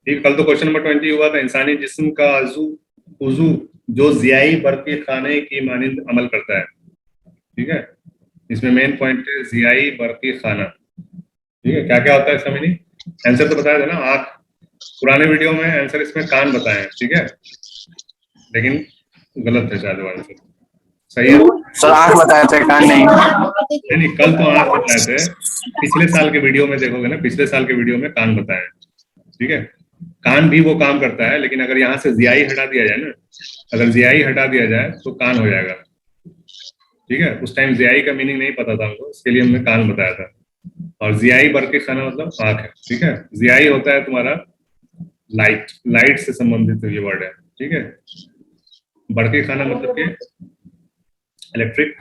ठीक, कल तो क्वेश्चन नंबर 20 हुआ था, इंसानी जिस्म का उजू जो जियाई बरकी खाने की मानिंद अमल करता है। ठीक है, इसमें मेन पॉइंट है जियाई बरकी खाना। ठीक है, क्या क्या होता है इसका मीनिंग? आंसर तो बताया था ना, आंख। पुराने वीडियो में आंसर इसमें कान बताए हैं, ठीक है, लेकिन गलत है शायद वो आंसर। सही है सर आंख बताए थे, कान नहीं। नहीं, कल तो आंख बताए थे। पिछले साल के वीडियो में देखोगे ना, पिछले साल के वीडियो में कान बताए हैं। ठीक है, कान भी वो काम करता है, लेकिन अगर यहाँ से जियाई हटा दिया जाए ना, अगर जियाई हटा दिया जाए तो कान हो जाएगा। ठीक है, उस टाइम जियाई का मीनिंग नहीं पता था हमको, इसके लिए हमने कान बताया था। और जियाई बरके खाना मतलब आंख है। ठीक है, जियाई होता है तुम्हारा लाइट, लाइट से संबंधित ये वर्ड है। ठीक है, बरके खाना मतलब कि इलेक्ट्रिक,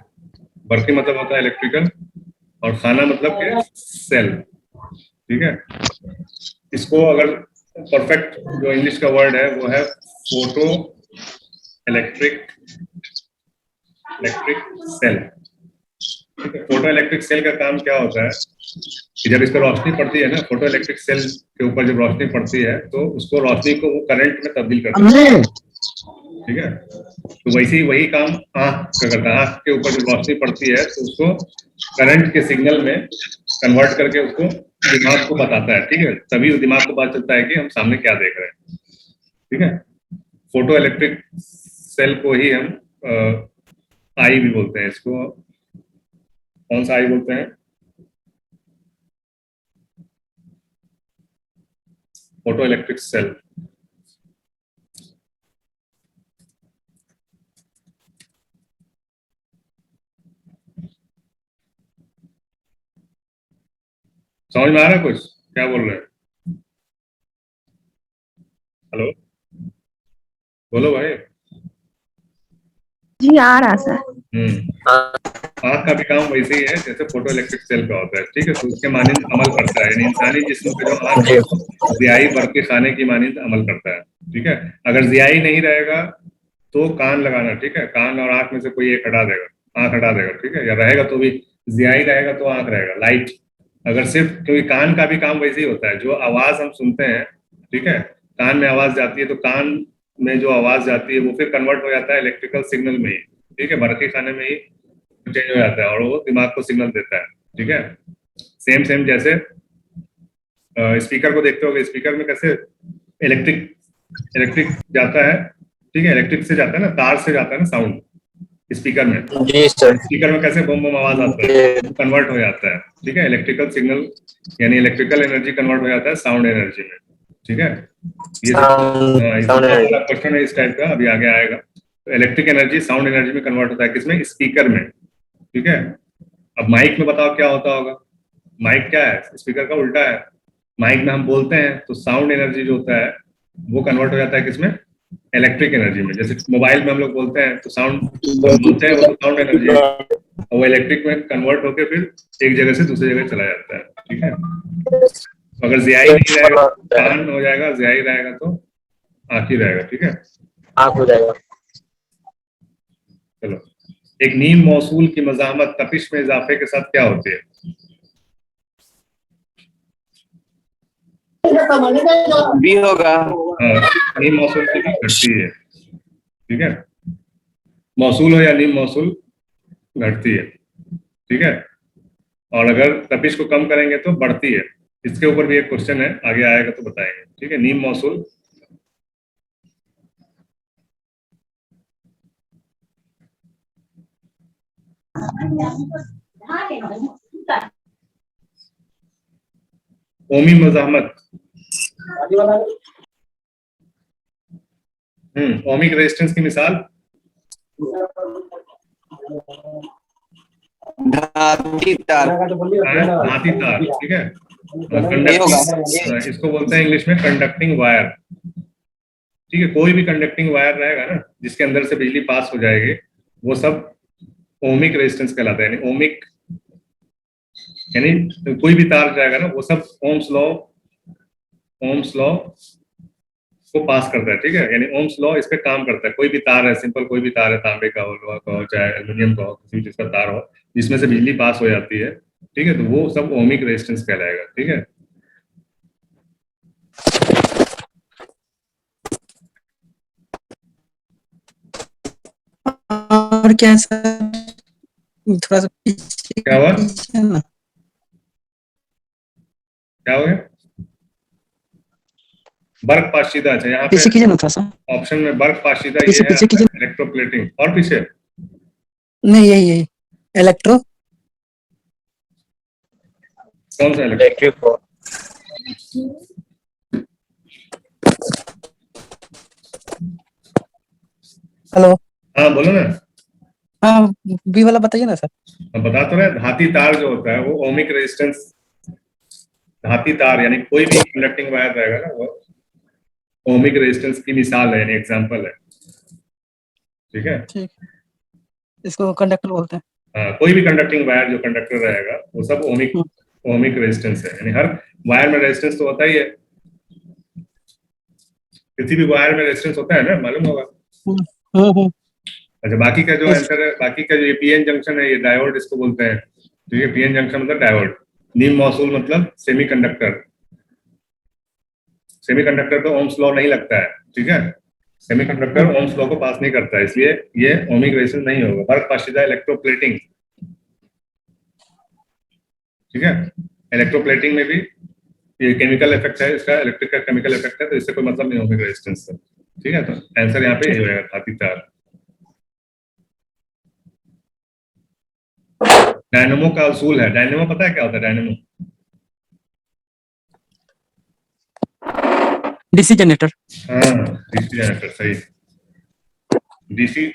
बरके मतलब होता है इलेक्ट्रिकल, और खाना मतलब कि सेल। ठीक है, इसको अगर परफेक्ट जो इंग्लिश का वर्ड है वो है फोटो इलेक्ट्रिक सेल। ठीक है, फोटो इलेक्ट्रिक सेल का काम क्या होता है कि जब इस पर रोशनी पड़ती है ना, फोटो इलेक्ट्रिक सेल के ऊपर जब रोशनी पड़ती है तो उसको रोशनी को वो करंट में तब्दील करता है। ठीक है, तो वैसे ही वही काम आंख का करता है। आंख के ऊपर जब रोशनी पड़ती है तो उसको करंट के सिग्नल में कन्वर्ट करके उसको दिमाग को बताता है। ठीक है, तभी दिमाग को पता चलता है कि हम सामने क्या देख रहे हैं। ठीक है, फोटो इलेक्ट्रिक सेल को ही हम आई भी बोलते हैं। इसको कौन सा आई बोलते हैं? Photo electric cell. समझ में आ रहा है कुछ क्या बोल रहे हैं? हेलो, बोलो भाई। जी आ रहा सर। आंख का भी काम वैसे ही है जैसे फोटो इलेक्ट्रिक सेल का होता है। ठीक है, तो उसके मानिंद अमल करता है, यानी इंसानी जिस्म पे जो आंख है जियाई बरके खाने की मानिंद अमल करता है। ठीक है, अगर जियाई नहीं रहेगा तो कान लगाना। ठीक है, कान और आंख में से कोई एक हटा देगा, आंख हटा देगा। ठीक है, या रहेगा तो भी जियाई रहेगा तो आंख रहेगा, लाइट। अगर सिर्फ, क्योंकि कान का भी काम वैसे ही होता है, जो आवाज हम सुनते हैं, ठीक है, कान में आवाज जाती है तो कान में जो आवाज जाती है वो फिर कन्वर्ट हो जाता है इलेक्ट्रिकल सिग्नल में ही। ठीक है, बरके खाने में ही चेंज हो जाता है और वो दिमाग को सिग्नल देता है। ठीक है, सेम सेम जैसे स्पीकर को देखते हो, स्पीकर में कैसे इलेक्ट्रिक इलेक्ट्रिक जाता है। ठीक है, इलेक्ट्रिक से जाता है ना, तार से जाता है ना साउंड स्पीकर में। जी सर। स्पीकर में कैसे बम बम आवाज आता है, कन्वर्ट हो जाता है। ठीक है, इलेक्ट्रिकल सिग्नल यानी इलेक्ट्रिकल एनर्जी कन्वर्ट हो जाता है साउंड एनर्जी में। ठीक है, ये क्वेश्चन है इस टाइप का, अभी आगे आएगा। तो इलेक्ट्रिक एनर्जी साउंड एनर्जी में कन्वर्ट होता है, किसमें? स्पीकर में। ठीक है, अब माइक में बताओ क्या होता होगा? माइक क्या है? स्पीकर का उल्टा है। माइक में हम बोलते हैं तो साउंड एनर्जी जो होता है वो कन्वर्ट हो जाता है किसमें? इलेक्ट्रिक एनर्जी में। जैसे मोबाइल में हम लोग बोलते हैं तो साउंड बोलते हैं, वो तो साउंड एनर्जी है, और वो इलेक्ट्रिक में कन्वर्ट होकर फिर एक जगह से दूसरी जगह चला जाता है। ठीक है, तो अगर जियाई नहीं रहेगा कान हो जाएगा, जियाई रहेगा तो आँख ही रहेगा। ठीक है, आंख हो जाएगा। चलो, एक नीम मौसूल की मज़ाहमत तपिश में इजाफे के साथ क्या होती है? भी होगा। नीम मौसूल की भी घटती है। ठीक है, मौसूल हो या नीम मौसूल, घटती है। ठीक है, और अगर तपिश को कम करेंगे तो बढ़ती है। इसके ऊपर भी एक क्वेश्चन है, आगे आएगा तो बताएंगे। ठीक है, नीम मौसूल ओमी मज़ाहमत। ओमिक रेजिस्टेंस की मिसाल धाती तार। धाती तार। ठीक है, कंडक्टिंग, इसको बोलते हैं इंग्लिश में कंडक्टिंग वायर। ठीक है, कोई भी कंडक्टिंग वायर रहेगा ना जिसके अंदर से बिजली पास हो जाएगी, वो सब ओमिक रेजिस्टेंस कहलाता है। यानी ओमिक यानी कोई भी तार जाएगा ना वो सब ओम्स लॉ को पास करता है। ठीक है, यानी ओम्स लॉ इस पे काम करता है। कोई भी तार है, सिंपल कोई भी तार है, तांबे का हो, लोहा का हो, चाहे एल्यूमिनियम का हो, किसी भी चीज का तार हो जिसमें से बिजली पास हो जाती है, ठीक है, तो वो सब ओमिक रेजिस्टेंस कहलाएगा। ठीक है, और क्या है सर, थोड़ा सा पीछे क्या हुआ? कीजिए ना। क्या हो गया? बर्फ पाशीदा। अच्छा, यहाँ पे पीछे कीजिए ना थोड़ा सा, ऑप्शन में बर्फ पाशीदा ये पीछे है पीछे आपका कीजिए। इलेक्ट्रोप्लेटिंग। और पीछे नहीं, यही यही इलेक्ट्रो। कौन सा इलेक्ट्रो? हेलो। हाँ बोलो ना। हाँ, बी वाला बताइए ना सर। हम बता तो रहे हैं, धाती तार जो होता है वो ओमिक रेजिस्टेंस, धाती तार यानी कोई भी कंडक्टिंग वायर रहेगा ना वो ओमिक रेजिस्टेंस की मिसाल है, यानी एग्जांपल है। ठीक है। ठीक, इसको कंडक्टर बोलते हैं। हाँ, कोई भी कंडक्टिंग वायर जो कंडक्टर रहेगा वो सब ओमिक हम्म, ओमिक रेजिस्टेंस है, यानी हर वायर में रेजिस्टेंस तो होता ही है। किसी भी वायर में रेजिस्टेंस होता है ना, मालूम होगा। हम्म, हम्म। अच्छा, बाकी का जो इस- आंसर है, बाकी का जो ये पीएन जंक्शन है, ये डायोड इसको बोलते हैं। ठीक है, पीएन जंक्शन मतलब डायोड। नीम मौसूल मतलब सेमीकंडक्टर। सेमीकंडक्टर तो ओम्स लॉ नहीं लगता है। ठीक है, सेमीकंडक्टर ओम्स लॉ को पास नहीं करता है, इसलिए ये ओमिक रेजिस्टेंस नहीं होगा। बर्फ पाशीदा इलेक्ट्रोप्लेटिंग। ठीक है, इलेक्ट्रोप्लेटिंग में भी ये केमिकल इफेक्ट है, इसका इलेक्ट्रिक का केमिकल इफेक्ट है, तो इससे कोई मतलब नहीं ओमिक रेजिस्टेंस से। ठीक है, तो आंसर यहाँ पे यही होगा, धाती तार। डायनेमो का असूल है। डायनेमो पता है क्या होता है? Dynamo DC generator. हाँ, डीसी जनरेटर, सही। डीसी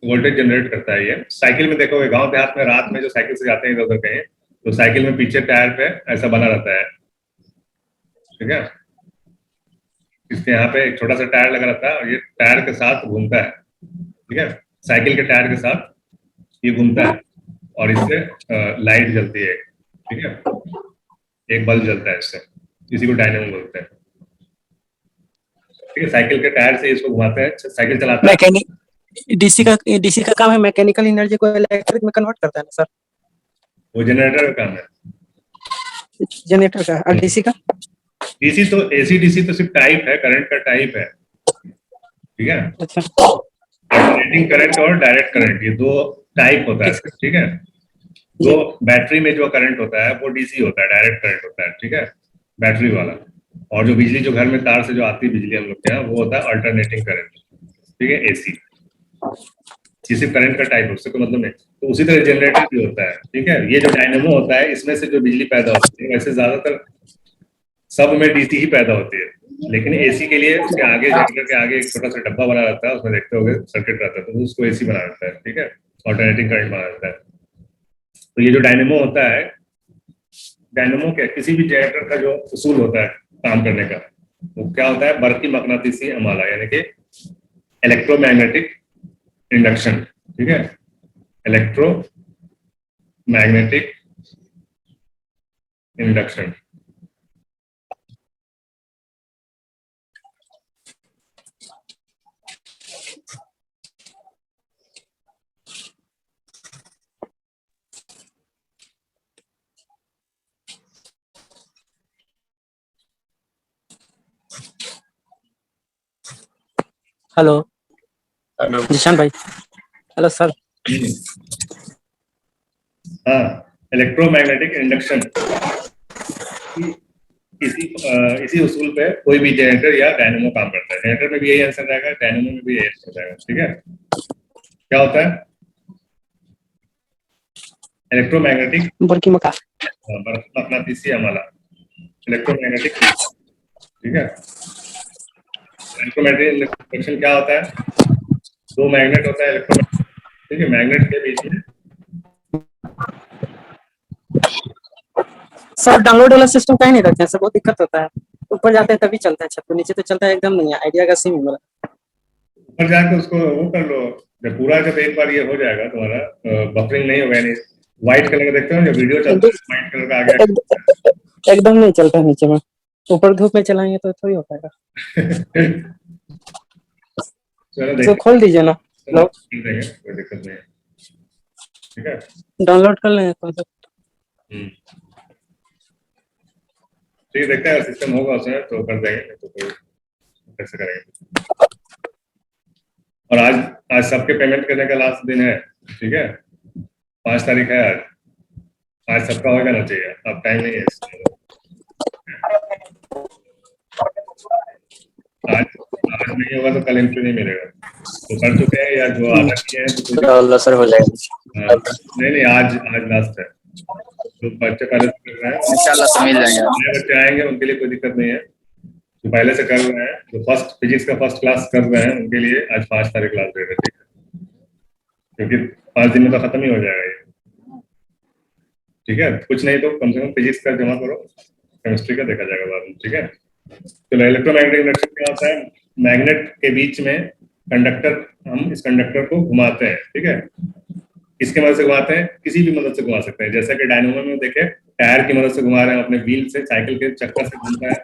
वोल्टेज जनरेट करता है ये। साइकिल में देखोगे, गांव देहात में रात में जो साइकिल से जाते हैं इधर उधर कहीं, तो साइकिल में पीछे टायर पे ऐसा बना रहता है। ठीक है, इसके यहाँ पे एक छोटा सा टायर लगा रहता है और ये टायर के साथ घूमता है। ठीक है, साइकिल के टायर के साथ ये घूमता है और इससे लाइट जलती है। ठीक है, एक बल्ब जलता है इससे, इसी को डायनेमो बोलते हैं। ठीक है, साइकिल के टायर से इसको घुमाते हैं, साइकिल चलाता है। मैकेनिक डीसी का काम है मैकेनिकल एनर्जी को इलेक्ट्रिक में कन्वर्ट करता है ना सर। वो जनरेटर का काम है। जनरेटर का, और डीसी का? डीसी तो एसी डीसी तो सिर्फ टाइप है, करंट का टाइप है। ठीक है, अच्छा, अल्टरनेटिंग करंट और डायरेक्ट करंट, ये दो टाइप होता है। ठीक ठीक है, जी। जो बैटरी में जो करंट होता है वो डीसी होता है, डायरेक्ट करंट होता है। ठीक है, बैटरी वाला। और जो बिजली जो घर में तार से जो आती है बिजली हम लोग के यहाँ, वो होता है अल्टरनेटिंग करंट। ठीक है, एसी। ये सिर्फ करंट का टाइप है, उससे कोई मतलब नहीं। तो उसी तरह जनरेटर भी होता है। ठीक है, ये जो डायनेमो होता है इसमें से जो बिजली पैदा होती है, वैसे ज्यादातर सब में डीसी ही पैदा होती है, लेकिन एसी के लिए उसके आगे, जनरेटर के आगे एक छोटा सा डब्बा बना रहता है, उसमें देखते होगे सर्किट रहता है, तो उसको एसी बना रहता है। ठीक है, ऑल्टरनेटिंग करंट बना रहता है। तो ये जो डायनेमो होता है, डायनेमो के किसी भी जनरेटर का जो उसूल होता है काम करने का, वो क्या होता है? बर्की मकनातीसी अमाला, यानी कि इलेक्ट्रोमैग्नेटिक इंडक्शन। ठीक है, electromagnetic induction. Hello. Hello Zishan भाई। Hello sir. हाँ, इलेक्ट्रोमैग्नेटिक इंडक्शन। इसी उसूल पे कोई भी जनरेटर या डायनेमो काम करता है। जनरेटर में भी यही आंसर रहेगा, डायनेमो में भी यही आंसर रहेगा। ठीक है, क्या होता है? इलेक्ट्रोमैग्नेटिक बरकी मका। मकनातीसी अमाला, इलेक्ट्रोमैग्नेटिक। ठीक है, इलेक्ट्रोमैग्नेटिक इंडक्शन क्या होता है? दो मैग्नेट होता है इलेक्ट्रोमैग्नेट। ठीक है, मैग्नेट के बीच में सर डाउनलोड वाला सिस्टम कहीं नहीं रखते हैं सर, बहुत दिक्कत होता है। ऊपर जाते हैं तभी चलता है, छत पे नीचे तो चलता है एकदम नहीं है। आइडिया का सिम है मेरा। ऊपर जाके उसको वो कर लो। जब पूरा, जब एक बार ये हो जाएगा तुम्हारा, बफरिंग नहीं होगा, यानी व्हाइट कलर का देखते हो जब वीडियो चलता है, व्हाइट कलर का आ गया। एकदम नहीं चलता है नीचे में। ऊपर धूप में चलाएंगे तो थोड़ी हो पाएगा। चलो इसको देखते खोल दीजिए ना। हैं, लो, कर देंगे, कोई दिक्कत नहीं है। ठीक है। डाउनलोड कर लेंगे कॉन्सेप्ट। हम्म। ठीक है, देखते हैं सिस्टम होगा उसमें तो कर देंगे, नहीं तो कोई कैसे करेंगे। और आज आज सबके पेमेंट करने का लास्ट दिन है, ठीक है, 5 तारीख है आज। आज सबका हो जाना चाहिए, अब टाइम नहीं है इसमें। आज आज नहीं होगा तो कल एंट्री नहीं मिलेगा। तो कर चुके हैं या जो आधा किए हैं तो सर हो जाएगा। नहीं आज आज लास्ट है। जो बच्चे पहले से कर रहे हैं इंशाल्लाह से मिल जाएगा। नए बच्चे आएंगे उनके लिए कोई दिक्कत नहीं है, जो पहले से कर रहे हैं, जो फर्स्ट फिजिक्स का फर्स्ट क्लास कर रहे हैं उनके लिए आज 5 तारीख लास्ट डेट है, ठीक है, क्योंकि 5 दिन में तो खत्म ही हो जाएगा ये, ठीक है। कुछ नहीं तो कम से कम फिजिक्स का जमा करो, केमिस्ट्री का देखा जाएगा बाद में, ठीक है। तो इलेक्ट्रोमैग्नेटिक इंडक्शन क्या होता है? मैग्नेट के बीच में कंडक्टर, हम इस कंडक्टर को घुमाते हैं, ठीक है। किसकी मदद से घुमाते हैं? किसी भी मदद से घुमा सकते हैं। जैसा कि डायनामो में देखे, टायर की मदद से घुमा रहे हैं, अपने व्हील से, साइकिल के चक्कर से घूमता है,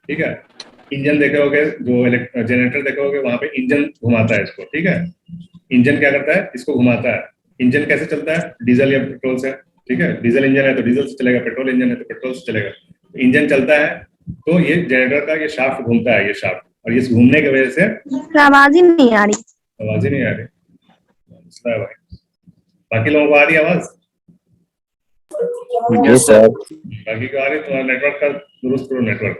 ठीक है। इंजन देखे होगे, जो जनरेटर देखे होगे, वहां पे इंजन घुमाता है इसको, ठीक है। इंजन क्या करता है? इसको घुमाता है। इंजन कैसे चलता है? डीजल या पेट्रोल से, ठीक है। डीजल इंजन है तो डीजल से चलेगा, पेट्रोल इंजन है तो पेट्रोल से चलेगा। इंजन चलता है तो ये जनरेटर का ये शाफ्ट घूमता है, ये शाफ्ट, और ये घूमने की वजह से आवाज ही नहीं आ रही। आवाज ही नहीं आ रही भाई। बाकी लोगों को आ रही आवाज? Yes sir. बाकी को आ रही? तुम्हारा नेटवर्क का दुरुस्त करो नेटवर्क,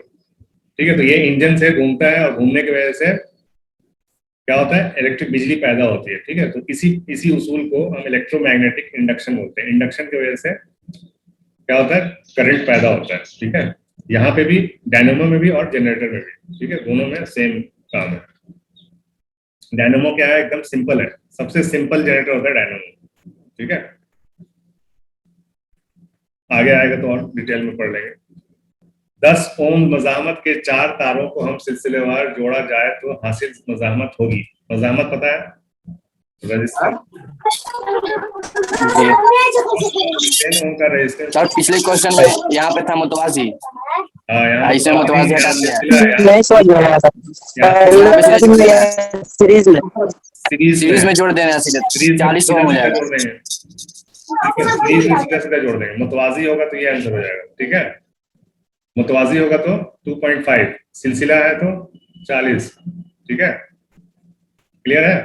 ठीक है। तो ये इंजन से घूमता है और घूमने की वजह से क्या होता है? इलेक्ट्रिक बिजली पैदा होती है, ठीक है। तो इसी उसूल को हम इलेक्ट्रोमैग्नेटिक इंडक्शन बोलते हैं। इंडक्शन की वजह से क्या होता है? करंट पैदा होता है, ठीक है। यहाँ पे भी, डायनामो में भी और जनरेटर में भी, ठीक है, दोनों में सेम काम है। डायनामो क्या है? एकदम सिंपल है, सबसे सिंपल जनरेटर होता है डायनामो, ठीक है। आगे आएगा तो और डिटेल में पढ़ लेंगे। 10 ओम मज़ाहमत के 4 तारों को हम सिलसिलेवार जोड़ा जाए तो हासिल मज़ाहमत होगी। मज़ाहमत पता है? रजिस्टर। 10 ओम का रेजिस्टेंस। सर पिछले क्वेश्चन में यहाँ पे था मुतवाजी। हाँ, यहाँ ऐसे मुतवाजी हटा दिया। नहीं समझ में आया सीरीज में सीरीज में जोड़ देना सीधे 40 ओम हो जाएगा। सीरीज में सीधा सीधा जोड़ देंगे। मुतवाजी होगा तो ये आंसर हो जाएगा, ठीक है। मुतवाजी होगा तो 2.5, सिलसिला है तो 40, ठीक है। क्लियर है?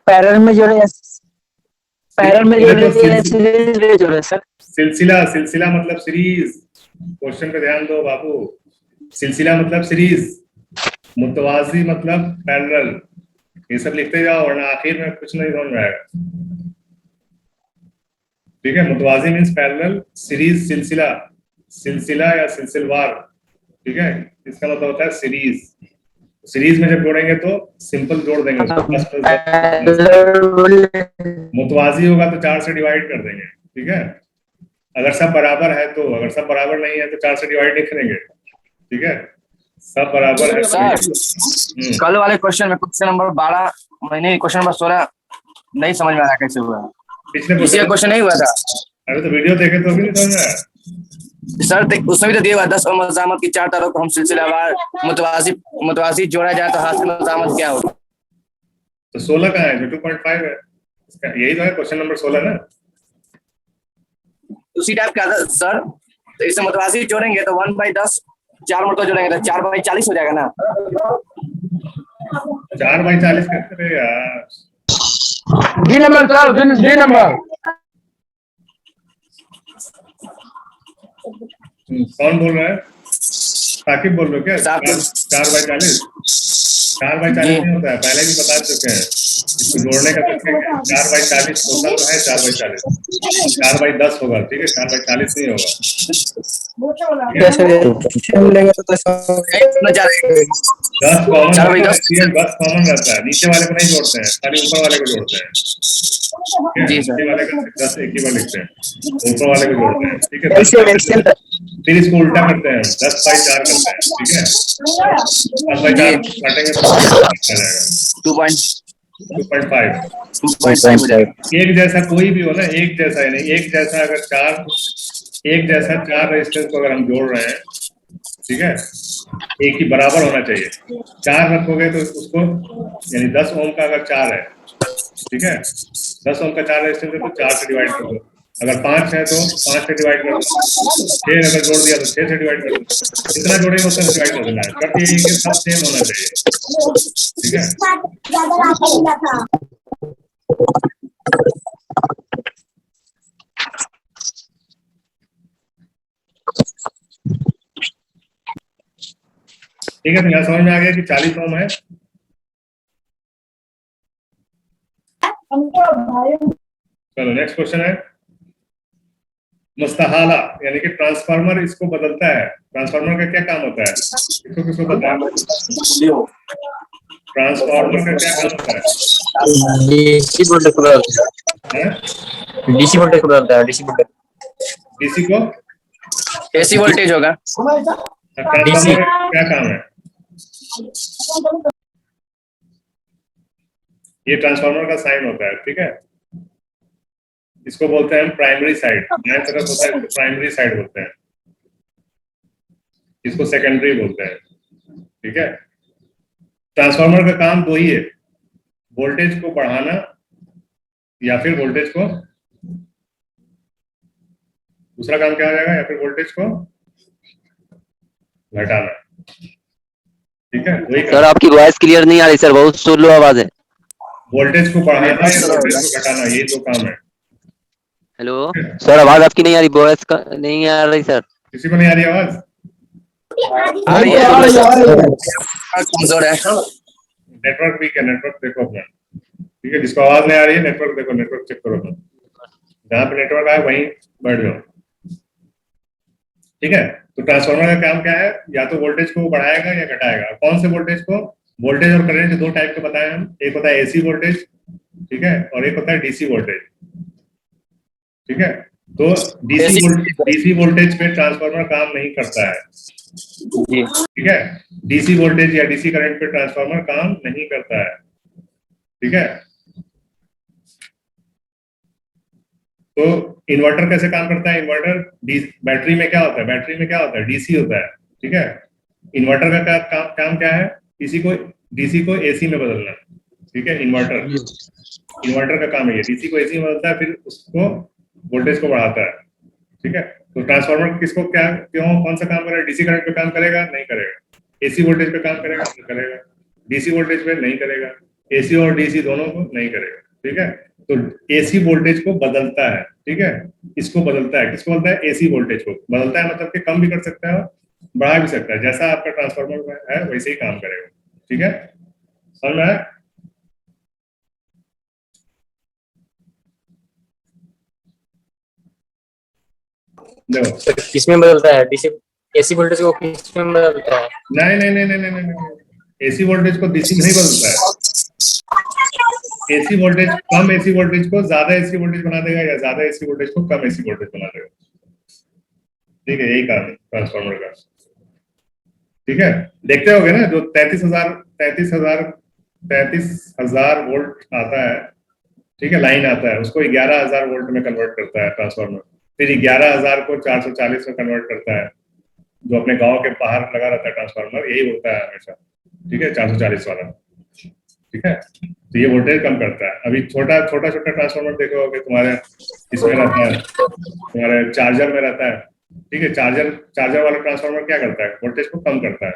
पैरेलल में जोड़े, पैरेलल में जोड़े, सीरीज में जोड़े सर। सिलसिला मतलब सीरीज। क्वेश्चन पे ध्यान दो बाबू। सिलसिला मतलब सीरीज, मुतवाजी मतलब पैरेलल। ये सब लिखते जाओ वरना आखिर में कुछ नहीं समझ में आएगा, ठीक है। मुतवाजी मीन्स पैरेलल, सीरीज सिलसिला या सिलसिलवार, ठीक है। इसका मतलब होता है सीरीज। सीरीज में जब जोड़ेंगे तो सिंपल जोड़ देंगे उसको, मुतवाजी होगा तो 4 से डिवाइड कर देंगे, ठीक है। अगर सब बराबर है तो, अगर सब बराबर नहीं है तो 4 से डिवाइड नहीं करेंगे, ठीक है। सब बराबर है सर कल वाले क्वेश्चन में क्वेश्चन नंबर 12 मैंने क्वेश्चन नंबर 16 नहीं समझ में आ रहा कैसे हुआ। पिछले क्वेश्चन नहीं हुआ था। अरे तो वीडियो देखे तो भी नहीं समझ में आया सर उसमें भी तो दिया हुआ 10 ओम मज़ाहमत की 4 तारों को हम सिलसिलावार मुतवाजी जोड़ा जाए तो हासिल मज़ाहमत क्या होगा? तो 16 कहाँ है? जो 2.5 है इसका, यही तो है क्वेश्चन नंबर 16 ना। उसी टाइप का सर। तो इसे मुतवाजी जोड़ेंगे तो 1/10 4 मरतबा जोड़ेंगे तो 4/40 हो जाएगा ना। 4/40 कैसे रे यार? D number sir, D number. कौन बोल रहा है? साकिब बोल रहे हो क्या? 4/40? 4/40 नहीं होता है, पहले भी बता चुके हैं। इसको जोड़ने का तरीका 4/40 टोटल है, 4/40 4/10 होगा, ठीक है। 4/40 नहीं होगा। 10 कॉमन रहता है, नीचे वाले को नहीं जोड़ते हैं, खाली ऊपर वाले को जोड़ते हैं। जी सर। नीचे वाले का 10 एक ही बार लिखते हैं, ऊपर वाले को जोड़ते हैं, ठीक है। फिर इसको उल्टा करते हैं, 10/4 करते हैं, ठीक है। 10/4 काटेंगे तो आ जाएगा 2.5। एक जैसा कोई भी हो ना, एक जैसा है नहीं, एक जैसा अगर 4 रेजिस्टेंस को अगर हम जोड़ रहे हैं, ठीक है, एक ही बराबर होना चाहिए। 4 रखोगे तो उसको, यानी 10 ओम का अगर 4 है, ठीक है, 10 ओम का 4 रेजिस्टेंस है तो 4 से डिवाइड कर दो, अगर 5 है तो 5 से डिवाइड कर दो, 6 अगर जोड़ दिया तो 6 से डिवाइड कर दो, जितना जोड़ेंगे उतना डिवाइड कर देना है। शर्त ये है कि सब सेम होना चाहिए, ठीक है। ठीक है, तो यहाँ समझ में आ गया कि 40 ओम है। चलो नेक्स्ट क्वेश्चन है, मुस्तहाला यानी कि ट्रांसफार्मर इसको बदलता है। ट्रांसफार्मर का क्या काम होता है, किसको किसको पता है? ट्रांसफार्मर का क्या काम होता है? डीसी वोल्टेज को बदलता हैं? है, डीसी वोल्टेज को बदलता है, डीसी वोल्टेज। डीसी को एसी वोल्टेज होगा। ट्रांसफार्मर का क्या काम है? ये ट्रांसफार्मर का साइन होता है, ठीक है। इसको बोलते हैं प्राइमरी साइड, दाएं तरफ होता है इसको प्राइमरी साइड बोलते हैं, इसको सेकेंडरी बोलते हैं, ठीक है। ट्रांसफार्मर का काम दो ही है, वोल्टेज को बढ़ाना या फिर वोल्टेज को, दूसरा काम क्या हो जाएगा, या फिर वोल्टेज को घटाना, ठीक है। वही सर आपकी वॉइस क्लियर नहीं आ रही सर, बहुत स्लो आवाज है। वोल्टेज को बढ़ाना या वोल्टेज को घटाना, ये दो काम है। हेलो सर, आवाज आपकी नहीं आ रही, वॉइस का नहीं आ रही सर। किसी को नहीं आ रही आवाज? आ रही है, कमजोर है। नेटवर्क वीक है, नेटवर्क देखो अपना, ठीक है। जिसको आवाज नहीं आ रही है नेटवर्क देखो, नेटवर्क चेक करो अपना, जहाँ पे नेटवर्क आए वहीं बैठ जाओ, ठीक है। तो ट्रांसफार्मर का काम क्या है, या तो वोल्टेज को बढ़ाएगा या घटाएगा। कौन से वोल्टेज को? वोल्टेज और करंट दो टाइप के बताए हम, एक होता है एसी वोल्टेज, ठीक है, और एक होता है डीसी वोल्टेज, ठीक है। तो डीसी वोल्टेज पे ट्रांसफार्मर काम नहीं करता है, ठीक है। डीसी वोल्टेज या डीसी करंट पे ट्रांसफार्मर काम नहीं करता है, ठीक है। तो इन्वर्टर कैसे काम करता है? इन्वर्टर बैटरी में क्या होता है, बैटरी में क्या होता है, डीसी होता है, ठीक है। इन्वर्टर का काम क्या है, डीसी को एसी में बदलना, ठीक है। इन्वर्टर का काम है ये, डीसी को एसी में बदलता है, फिर उसको वोल्टेज को बढ़ाता है, ठीक है। तो ट्रांसफार्मर किसको क्या कौन सा काम करेगा? डीसी करंट पे काम करेगा? नहीं करेगा। एसी वोल्टेज पे काम करेगा? नहीं करेगा। डीसी वोल्टेज पे नहीं करेगा। एसी और डीसी दोनों को नहीं करेगा, ठीक है। तो एसी वोल्टेज को बदलता है, ठीक है। इसको बदलता है, किसको बोलता है? एसी वोल्टेज को बदलता है, मतलब कि कम भी कर सकता है और बढ़ा भी सकता है, जैसा आपका ट्रांसफार्मर है वैसे ही काम करेगा, ठीक है। समझ में आया? देखो किसमें बदलता है डीसी, एसी वोल्टेज को किसमें बदलता है? नहीं, एसी वोल्टेज को डीसी नहीं बदलता है। एसी वोल्टेज, कम एसी वोल्टेज को ज्यादा एसी वोल्टेज बना देगा, या ज्यादा एसी वोल्टेज को कम एसी वोल्टेज बना देगा, ठीक है। यही काम है ट्रांसफार्मर का, ठीक है। देखते होगे ना, जो 33,000 वोल्ट आता है, ठीक है, लाइन आता है, उसको 11,000 वोल्ट में कन्वर्ट करता है ट्रांसफार्मर, फिर 11,000 को 440 में कन्वर्ट करता है। जो अपने गांव के बाहर लगा रहता है ट्रांसफार्मर, यही होता है हमेशा, ठीक है, 440 वाला, ठीक है। तो ये वोल्टेज कम करता है। अभी छोटा ट्रांसफार्मर देखो कि तुम्हारे इसमें रहता है, तुम्हारे चार्जर में रहता है, ठीक है। चार्जर वाला ट्रांसफार्मर क्या करता है? वोल्टेज को कम करता है।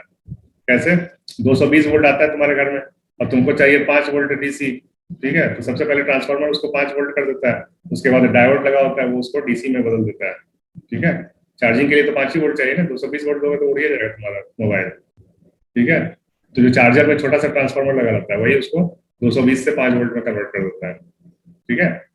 कैसे? 220 वोल्ट आता है तुम्हारे घर में और तुमको चाहिए 5 वोल्ट डीसी, ठीक है। तो सबसे पहले ट्रांसफार्मर उसको 5 वोल्ट कर देता है, उसके बाद डायोड लगा होता है, वो उसको डीसी में बदल देता है, ठीक है। चार्जिंग के लिए तो 5 ही वोल्ट चाहिए ना, 220 वोल्ट दोगे तो उड़ ही जाएगा तुम्हारा मोबाइल, ठीक है। तो जो चार्जर में छोटा सा ट्रांसफार्मर लगा रहता है, वही उसको 220 से 5 वोल्ट में कन्वर्ट कर देता है, ठीक है।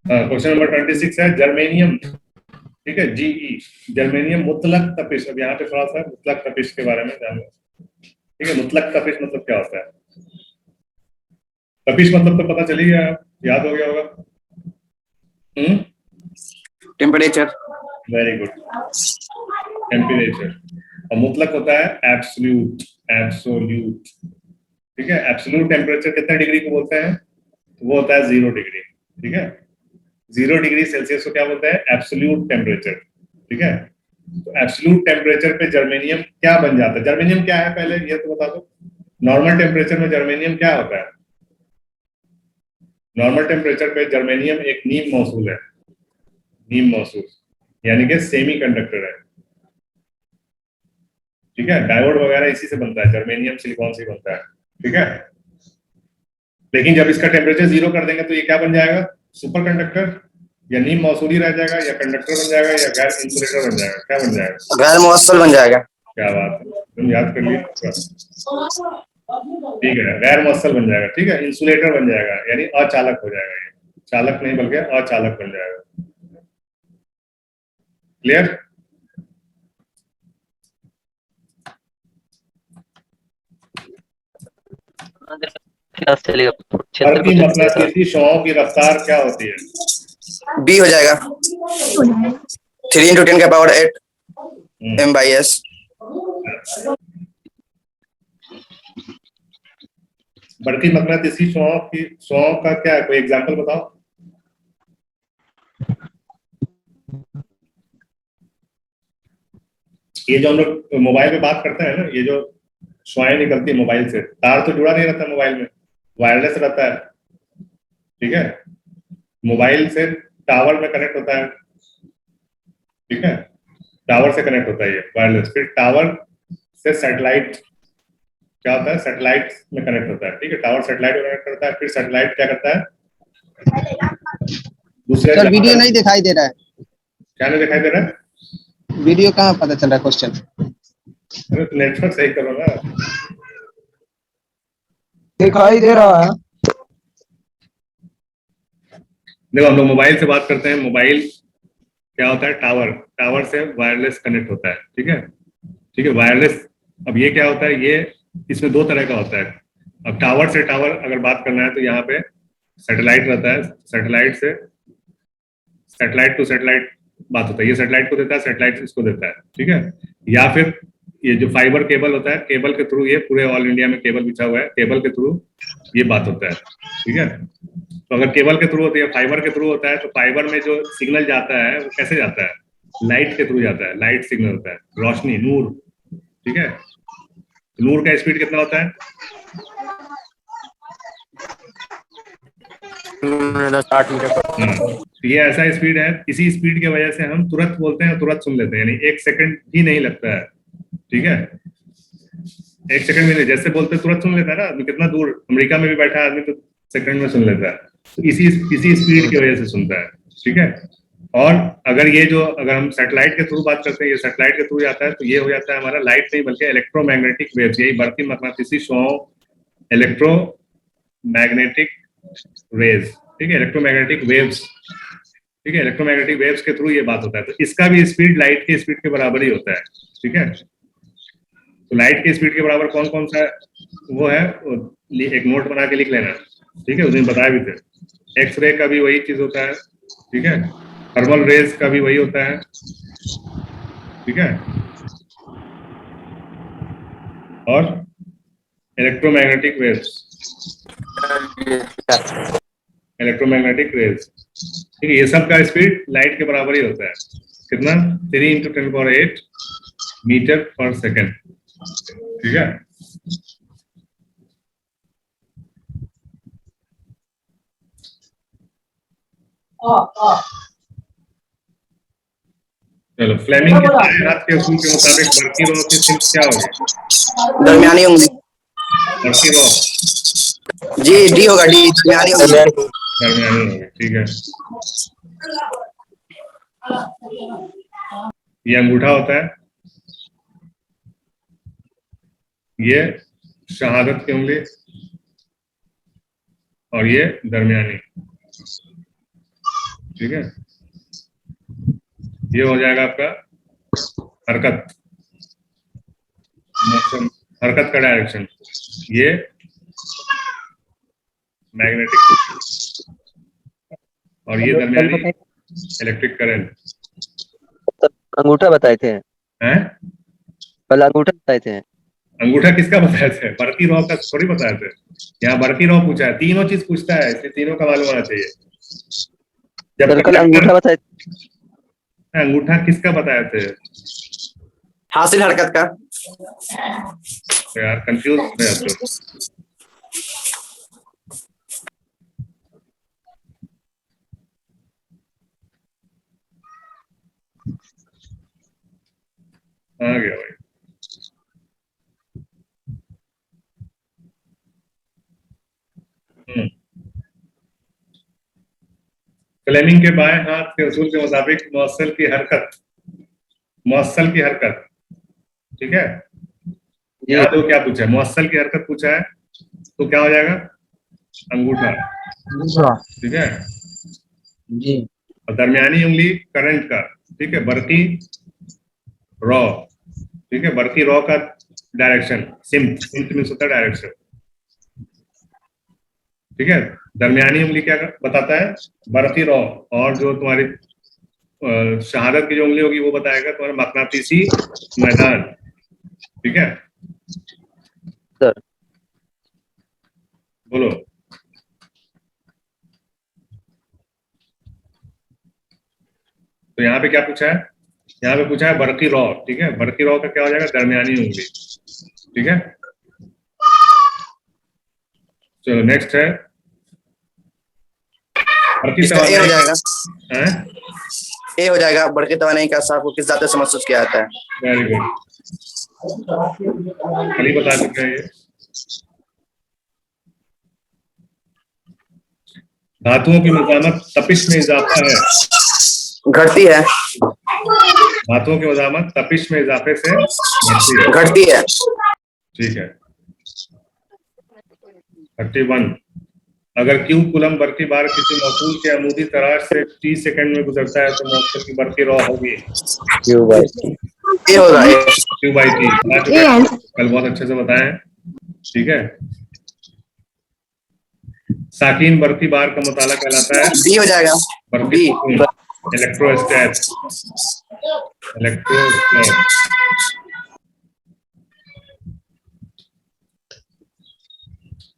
क्वेश्चन नंबर 26 है, जर्मेनियम ठीक है, जीई जर्मेनियम मुतलक तपिश। अब यहाँ पे थोड़ा सा मुतलक तपिश के बारे में जान लो। ठीक है, मुतलक तपिश मतलब क्या होता है? तपिश मतलब तो पता चली गया, याद हो गया होगा। टेम्परेचर। Very good, temperature. और मुतलक होता है एब्सोल्यूट, एब्सोल्यूट। ठीक है, एब्सोल्यूट टेम्परेचर कितने डिग्री को बोलते हैं? वो होता है 0 डिग्री। ठीक है, 0 डिग्री सेल्सियस को क्या बोलते हैं? Absolute temperature. ठीक है, तो एब्सोल्यूट टेम्परेचर पे जर्मेनियम क्या बन जाता है? जर्मेनियम क्या है पहले ये तो बता दो। नॉर्मल टेम्परेचर में जर्मेनियम क्या होता है? नॉर्मल टेम्परेचर पे जर्मेनियम एक नीम मौसूल है, नीम मौसूल, यानी कि सेमी कंडक्टर है। ठीक है, डायोड वगैरह इसी से बनता है, जर्मेनियम सिलिकॉन से बनता है। ठीक है, लेकिन जब इसका टेम्परेचर 0 कर देंगे तो ये क्या बन जाएगा? सुपर कंडक्टर, या नीम मौसूली रह जाएगा, या कंडक्टर बन जाएगा, या गैर इंसुलेटर बन जाएगा। क्या बन जाएगा? गैर मुवस्सल बन जाएगा। क्या बात है, तुम याद कर लिए। ठीक है, गैर मुवस्सल बन जाएगा। ठीक है, इंसुलेटर बन जाएगा, यानी अचालक हो जाएगा। ये चालक नहीं बल्कि अचालक बन जाएगा। क्लियर? क्लास चलेगा। बढ़ती मकनातीसी शॉओं की रफ्तार क्या होती है? बी हो जाएगा 3 × 10⁸ m/s। बढ़ती मकनातीसी शॉओं का क्या है? कोई एग्जांपल बताओ। ये जो हम लोग मोबाइल पे बात करते हैं ना, ये जो शुआएं निकलती है मोबाइल से, तार तो जुड़ा नहीं रहता मोबाइल में, वायरलेस रहता है। ठीक है, मोबाइल से टावर में कनेक्ट होता है। ठीक है, टावर से कनेक्ट होता है ये वायरलेस, फिर टावर से सैटेलाइट क्या होता है? सैटेलाइट में कनेक्ट होता है। ठीक है, टावर सैटेलाइट में कनेक्ट करता है, फिर सैटेलाइट क्या करता है? दूसरे सर वीडियो नहीं दिखाई दे रहा है। क्या नहीं दिखाई दे रहा है? वीडियो कहाँ पता चल रहा है क्वेश्चन? अरे तो नेटवर्क सही करो ना। दिखाई दे रहा है। देखो, हम लोग मोबाइल से बात करते हैं। मोबाइल क्या होता है? टावर, टावर से वायरलेस कनेक्ट होता है। ठीक है, ठीक है, वायरलेस। अब ये क्या होता है? ये इसमें 2 तरह का होता है। अब टावर से टावर अगर बात करना है तो यहाँ पे सैटेलाइट रहता है, सैटेलाइट से सैटेलाइट टू सैटेलाइट बात होता है। ये सैटेलाइट को देता है, सैटेलाइट इसको देता है। ठीक है, या फिर ये जो फाइबर केबल होता है, केबल के थ्रू, ये पूरे ऑल इंडिया में केबल बिछा हुआ है, केबल के थ्रू ये बात होता है। ठीक है, तो अगर केबल के थ्रू होती है, फाइबर के थ्रू होता है, तो फाइबर में जो सिग्नल जाता है वो कैसे जाता है? लाइट के थ्रू जाता है, लाइट सिग्नल होता है, रोशनी, नूर। ठीक है, नूर का स्पीड कितना होता है? 60 मीटर। ये ऐसा स्पीड है, इसी स्पीड की वजह से हम तुरंत बोलते हैं, तुरंत सुन लेते हैं, यानी 1 सेकंड भी नहीं लगता है। ठीक है, 1 सेकंड भी नहीं, जैसे बोलते तुरंत सुन लेता है ना आदमी। कितना दूर अमेरिका में भी बैठा आदमी तो सेकंड में सुन लेता है, तो इसी स्पीड की वजह से सुनता है। ठीक है, और अगर ये जो अगर हम सैटेलाइट के थ्रू बात करते हैं, ये सैटेलाइट के थ्रू जाता है, तो ये हो जाता है हमारा लाइट नहीं बल्कि इलेक्ट्रोमैग्नेटिक वेव्स। यही बढ़ती मकनातीसी शॉओं, इलेक्ट्रोमैग्नेटिक रेज। ठीक है, इलेक्ट्रोमैग्नेटिक वेव्स। ठीक है, इलेक्ट्रोमैग्नेटिक वेव्स के थ्रू ये बात होता है, तो इसका भी स्पीड लाइट के स्पीड के बराबर ही होता है। ठीक है, तो लाइट के स्पीड के बराबर कौन कौन सा वो है, एक नोट बना के लिख लेना। ठीक है, उस दिन बताया भी थे। एक्सरे का भी वही चीज होता है। ठीक है, थर्मल रेज का भी वही होता है। ठीक है, और इलेक्ट्रोमैग्नेटिक वेव्स, इलेक्ट्रोमैग्नेटिक रेज। ठीक है, ये सब का स्पीड लाइट के बराबर ही होता है। कितना? 3 × 10⁸ मीटर पर सेकेंड। ठीक है, चलो, फ्लेमिंग के दाएं हाथ के उसूल के मुताबिक बरकी रॉ की सिल्क क्या होगी? दरमियानी उंगली। बरकी रॉ जी, डी होगा, डी, दरमियानी उंगली। दरमियानी होगी। ठीक है, ये अंगूठा होता है, ये शहादत की उंगली, और ये दरमियानी। ठीक है, ये हो जाएगा आपका हरकत, मोशन, हरकत का डायरेक्शन। ये मैग्नेटिक, और ये दरमियानी इलेक्ट्रिक करंट। अंगूठा बताए थे, हैं? कल अंगूठा बताए थे। अंगूठा किसका बताए थे? बढ़ती रॉ का थोड़ी बताए थे। यहाँ बढ़ती रॉ पूछा है, तीनों चीज पूछता है, इसलिए तीनों का मालूम होना चाहिए। जब कल अंगूठा बताए थे। अंगूठा किसका बताए थे? हासिल हरकत का। तो यार कंफ्यूज हो जाते हो। आ गया भाई। फ्लेमिंग के बाएं हाथ के उसूल के मुताबिक मौसल की हरकत, मौसल की हरकत, ठीक है। यहाँ तो क्या पूछा है? मौसल की हरकत पूछा है, तो क्या हो जाएगा? अंगूठा, ठीक है जी। और दरमियानी उंगली करंट का, ठीक है। बढ़ती रॉ, ठीक है, बढ़ती रॉ का डायरेक्शन, सिम्थ में होता है डायरेक्शन, ठीक है। दरमियानी उंगली क्या बताता है? बढ़ती रॉ। और जो तुम्हारी शहादत की जो उंगली होगी वो बताएगा तुम्हारा मकनातीसी मैदान, ठीक है। सर बोलो। तो यहाँ पे क्या पूछा है? यहाँ पे पूछा है बढ़ती रॉ, ठीक है। बढ़ती रॉ का क्या हो जाएगा? दरमियानी उंगली, ठीक है। चलो नेक्स्ट है बढ़ती इसका ए हो जाएगा, हैं? ए हो जाएगा। बढ़ती तवानाई का आपको किस धातु से महसूस किया जाता है? वेरी गुड, कल ही बता चुके हैं ये। धातुओं की मज़ामत तपिश में इजाफा है, घटती है, धातुओं की मज़ामत तपिश में इजाफे से घटती है, घटती है। ठीक है। 31, अगर Q कूलम बढ़ती बार किसी मौसूल के अमूदी तराश से t सेकंड में गुजरता है तो मौसूल की बढ़ती रॉ होगी ए होगा, ए। Q/T। कल बहुत अच्छे से बताए हैं, ठीक है। साकिन बढ़ती बार का मुताला कहलाता है बी हो जाएगा, बढ़ती बी। इलेक्ट्रोस्टैट, इलेक्ट्रोस्टैट।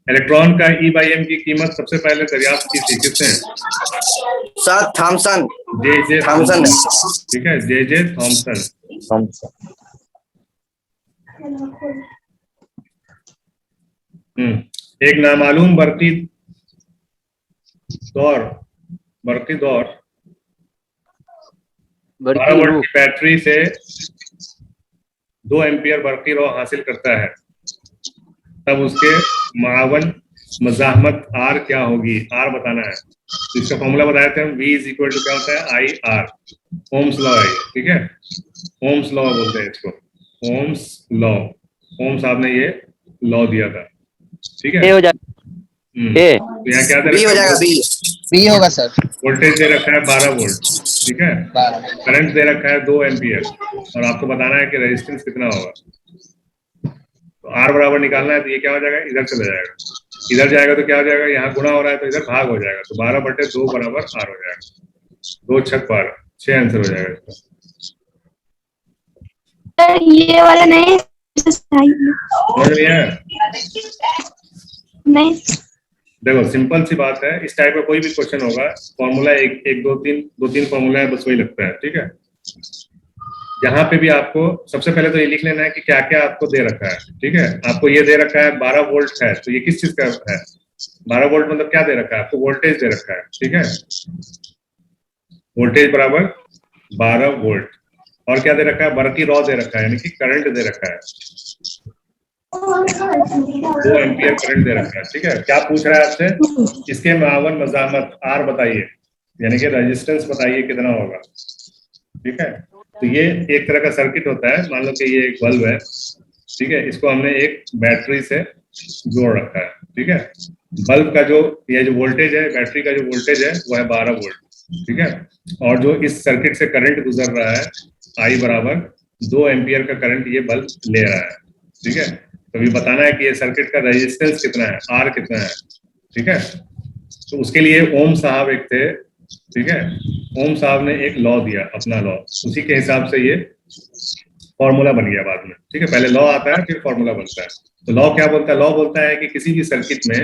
इलेक्ट्रॉन का E/m की कीमत सबसे पहले दरियाफ्त की थी किसने? Sir Thomson, J Thomson. ठीक है, जे थॉमसन। एक नामालूम बढ़ती दौर 12 वोल्ट की बैटरी से 2 एम्पियर बढ़ती रॉ हासिल करता है, तब उसके मावन मज़ाहमत R क्या होगी? R बताना है। इसका फॉर्मूला बताया था हम, V = क्या होता है? IR, ओम्स लॉ है, ठीक है। ओम्स लॉ बोलते हैं इसको, ओम्स लॉ। ओम साहब ने ये लॉ दिया था, ठीक है। ए हो जाएगा, ए तो यहाँ क्या दे बी हो रखा जाएगा, है? बी। बी होगा सर। वोल्टेज दे रखा है 12 वोल्ट, ठीक है। 12। करंट दे रखा है 2 एम्पियर, और आपको बताना है कि रेजिस्टेंस कितना होगा। तो R बराबर निकालना है, तो ये क्या हो जाएगा? इधर चला जाएगा, इधर जाएगा तो क्या हो जाएगा? यहाँ गुणा हो रहा है तो इधर भाग हो जाएगा, तो 12/2 बराबर R हो जाएगा। 2 × 6 = 12, 6 आंसर हो जाएगा इसका। ये वाला नहीं समझ में आया? नहीं। देखो सिंपल सी बात है, इस टाइप का कोई भी क्वेश्चन होगा, फॉर्मूला एक 2-3 फॉर्मूला है, बस वही लगता है, ठीक है। यहाँ पे भी आपको सबसे पहले तो ये लिख लेना है कि क्या क्या आपको दे रखा है, ठीक है। आपको ये दे रखा है 12 वोल्ट है, तो ये किस चीज का है? 12 वोल्ट मतलब क्या दे रखा है आपको? वोल्टेज दे रखा है, ठीक है। वोल्टेज बराबर 12 वोल्ट, और क्या दे रखा है? बढ़ती रॉ दे रखा है, यानी कि करंट दे रखा है, 2 एम्पियर करंट दे रखा है, ठीक है। क्या पूछ रहा है आपसे? इसके मावन मज़ाहमत R बताइए, यानी कि रेजिस्टेंस बताइए कितना होगा, ठीक है। तो ये एक तरह का सर्किट होता है, मान लो कि ये एक बल्ब है, ठीक है। इसको हमने एक बैटरी से जोड़ रखा है, ठीक है। बल्ब का जो ये जो वोल्टेज है, बैटरी का जो वोल्टेज है वो है 12 वोल्ट, ठीक है। और जो इस सर्किट से करंट गुजर रहा है I बराबर 2 एम्पियर का करंट ये बल्ब ले रहा है, ठीक है। तो अभी बताना है कि ये सर्किट का रेजिस्टेंस कितना है, R कितना है, ठीक है। तो उसके लिए ओम साहब एक थे, ठीक है। ओम साहब ने एक लॉ दिया, अपना लॉ, उसी के हिसाब से ये फॉर्मूला बन गया बाद में, ठीक है। पहले लॉ आता है फिर फॉर्मूला बनता है। तो लॉ क्या बोलता है? लॉ बोलता है कि किसी भी सर्किट में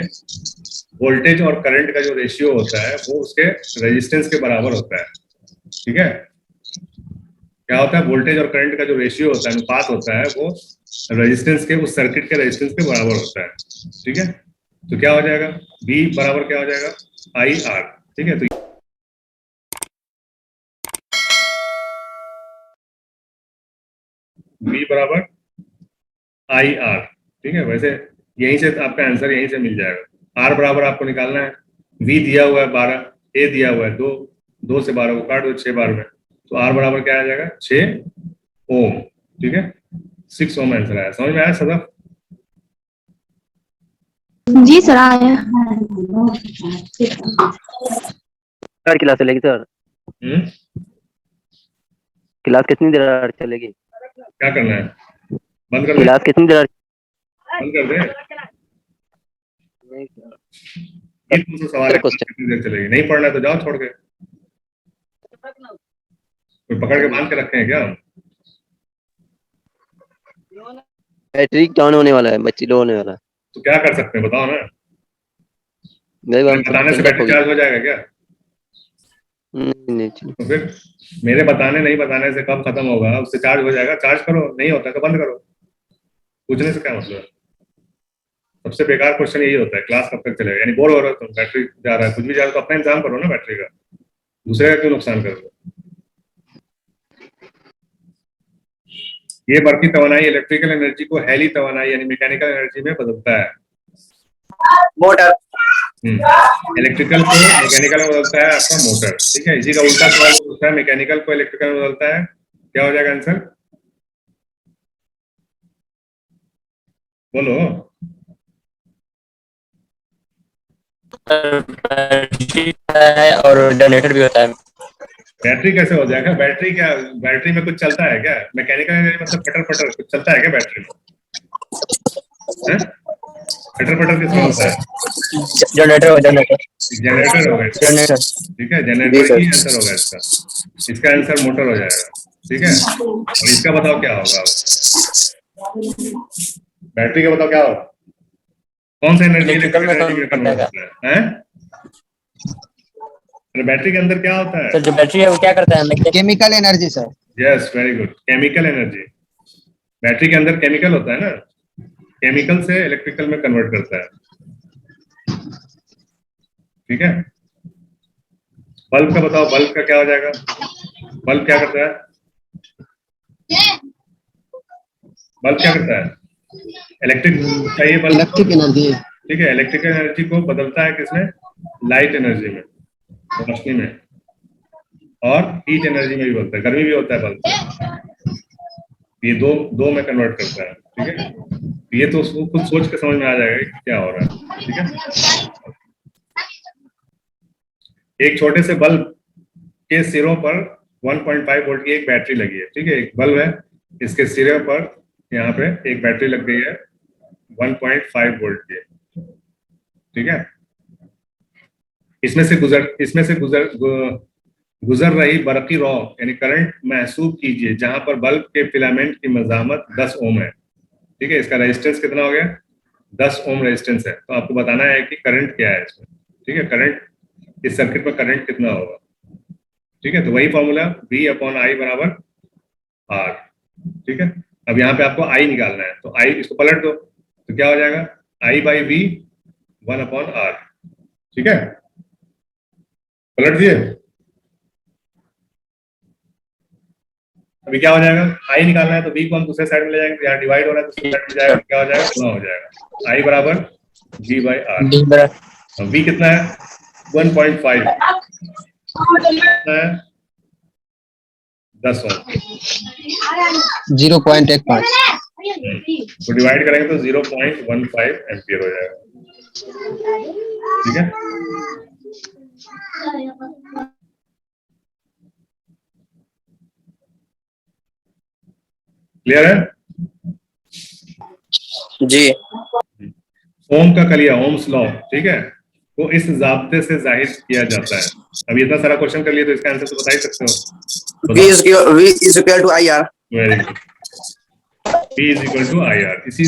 वोल्टेज और करंट का जो रेशियो होता है वो उसके रेजिस्टेंस के बराबर होता है, ठीक है। क्या होता है? वोल्टेज और करंट का जो रेशियो होता है, अनुपात होता है, वो रेजिस्टेंस के, उस सर्किट के रेजिस्टेंस के बराबर होता है, ठीक है। तो क्या हो जाएगा? V बराबर क्या हो जाएगा? IR, ठीक है। तो V बराबर IR, ठीक है। वैसे यहीं से आपका आंसर यहीं से मिल जाएगा। R बराबर आपको निकालना है, V दिया हुआ है 12, A दिया हुआ है 2, 2 से 12 को काट दो 6 बार में, तो R बराबर क्या आ जाएगा? 6 ओम, ठीक है। 6 ओम आंसर आया। समझ में आया सदा? जी सर आया। सर क्लास चलेगी सर? क्लास कितनी देर चलेगी? क्या करना है? बंद कर दे? क्लास कितनी देर? बंद कर दे? ये तुमसे सवाल है, कितनी देर चलेगी? नहीं पढ़ना है तो जाओ छोड़ के। कोई पकड़ के बांध के रखे हैं क्या? बैटरी डाउन होने वाला है, बच्ची लो होने वाला है। तो क्या कर सकते हैं बताओ ना? मेरी बात बताने से बैटरी चार्ज हो जाएगा क्या? नहीं तो फिर मेरे बताने नहीं बताने से कब खत्म होगा? उससे चार्ज हो जाएगा। चार्ज करो, नहीं होता तो बंद करो। पूछने से क्या मतलब? सबसे बेकार क्वेश्चन यही होता है, क्लास कब तक चलेगा? यानी बोर हो रहा हो तुम, बैटरी जा रहा है, कुछ भी जा रहा है तो अपना इंतजाम करो ना बैटरी का, दूसरे का क्यों नुकसान करोगे? ये बढ़ती तवानाई इलेक्ट्रिकल एनर्जी को हेली तवानाई यानी मैकेनिकल एनर्जी में बदलता है। मोटर। इलेक्ट्रिकल को मैकेनिकल में बदलता है आपका मोटर, ठीक है। इसी का उल्टा सवाल पूछता है, मैकेनिकल को इलेक्ट्रिकल में बदलता है, क्या हो जाएगा आंसर? बोलो। और जनरेटर भी होता है। बैटरी कैसे हो जाएगा? बैटरी क्या, बैटरी में कुछ चलता है क्या? मैकेनिकल एनर्जी मतलब फटर फटर कुछ चलता है क्या बैटरी में? फटर फटर किसमें होता है? जनरेटर जनरेटर होगा इसका, जनरेटर। ठीक है। जनरेटर ही आंसर होगा इसका। इसका आंसर मोटर हो जाएगा, ठीक है। और इसका बताओ क्या होगा? बैटरी का बताओ क्या होगा? कौन सा एनर्जी इलेक्ट्रिकल एनर्जी में कन्वर्ट होता है? बैटरी के अंदर क्या होता है? सर जो बैटरी है वो क्या करता है? Chemical energy sir. Yes, very good, chemical energy. Battery के अंदर केमिकल होता है ना, केमिकल से इलेक्ट्रिकल में कन्वर्ट करता है, ठीक है। बल्ब का बताओ, बल्ब का क्या हो जाएगा? बल्ब क्या करता है? बल्ब क्या करता है? इलेक्ट्रिक चाहिए बल्ब, इलेक्ट्रिक एनर्जी, ठीक है। इलेक्ट्रिकल एनर्जी को बदलता है किसमें? लाइट एनर्जी में, रोशनी में, और हीट एनर्जी में भी बदलता है, गर्मी भी होता है बल्ब। ये दो में कन्वर्ट करता है, ठीक है। ये तो उसको खुद सोच के समझ में आ जाएगा कि क्या हो रहा है, ठीक है। एक छोटे से बल्ब के सिरों पर 1.5 वोल्ट की एक बैटरी लगी है, ठीक है। एक बल्ब है, इसके सिरे पर यहाँ पे एक बैटरी लग गई है 1.5 वोल्ट की, ठीक है। इसमें से गुजर रही बरकी रॉ यानी करंट महसूस कीजिए जहां पर बल्ब के फिलामेंट की मजामत 10 ओम है, ठीक है। इसका रेजिस्टेंस कितना हो गया? 10 ओम रेजिस्टेंस है। तो आपको बताना है कि करंट क्या है इसमें, ठीक है। करंट, इस सर्किट में करंट कितना होगा, ठीक है। तो वही फॉर्मूला V/I बराबर R, ठीक है। अब यहाँ पे आपको I निकालना है, तो I इसको पलट दो तो क्या हो जाएगा? I/V 1/R, ठीक है। पलट दिए? अभी क्या हो जाएगा? I निकालना है तो V को हम दूसरे साइड में ले जाएंगे, यहाँ डिवाइड हो रहा है तो दूसरे साइड में जाएगा, क्या हो जाएगा? गुना हो जाएगा। I बराबर V/R। V कितना है? 1.5 कितना है? 10 ओम, 0.15। तो डिवाइड करेंगे तो 0.15 एम्पियर हो जाएगा, ठीक है। क्लियर है? जी ओम का कलिया, ओम्स लॉ, ठीक है, वो इस जाब्ते से जाहिर किया जाता है। अब इतना सारा क्वेश्चन कर लिए तो इसका आंसर तो बता ही सकते हो। V is equal to IR। Very good. V is equal to I R. इसी